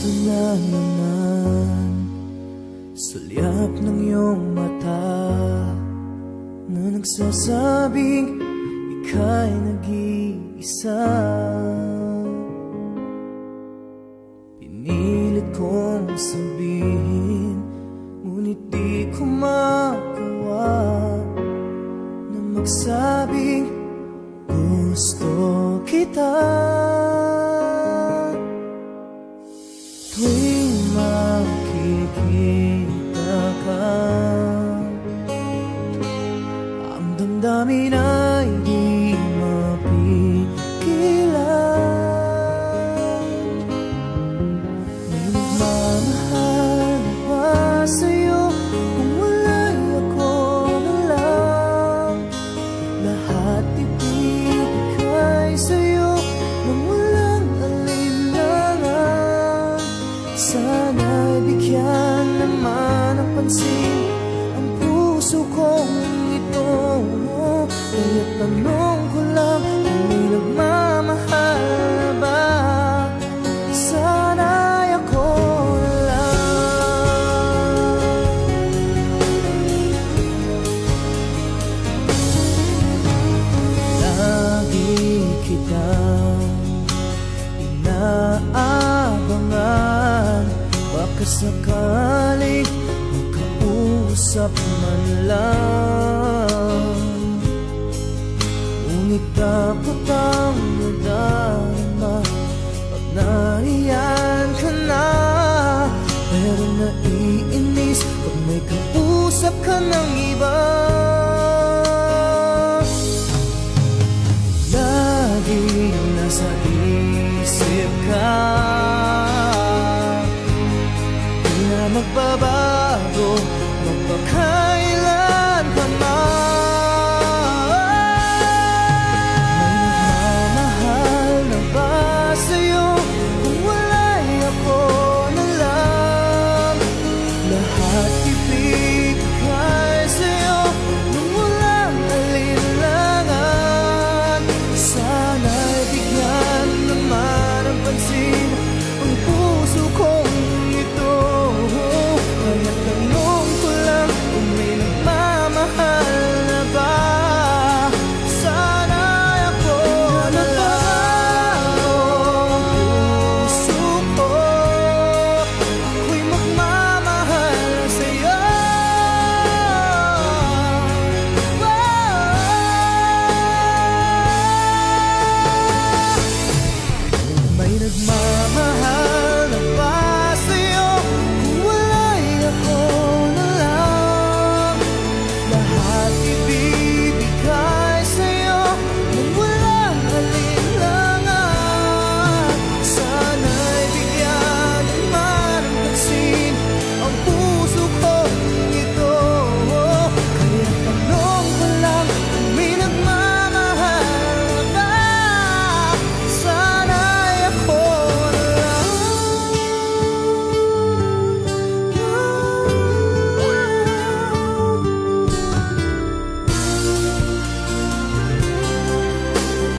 Ito na naman, sulyap ng iyong mata na nagsasabing ika'y nag-iisa. Pinilit kong sabihin, ngunit di ko magawa na magsabing gusto kita. Tuwing makikita ka, ang damdamin ay di mapigilan. May nagmamahal na ba sa'yo kung wala'y ako na lang? Lahat ibigay sa'yo nang walang alinlangan. Sana'y bigyan naman ng pansin ang puso kong ito. Kaya tanong ko lang kung may nagmamahal ba? Sana'y ako na lang. Lagi kitang inaabangan, baka sakaling makausap man lang. Ngunit dapat ang nadarama pag nariyan ka na. Pero naiinis pag may kausap ka ng iba. Laging nasa isip ka, di na magbabago, magpakaya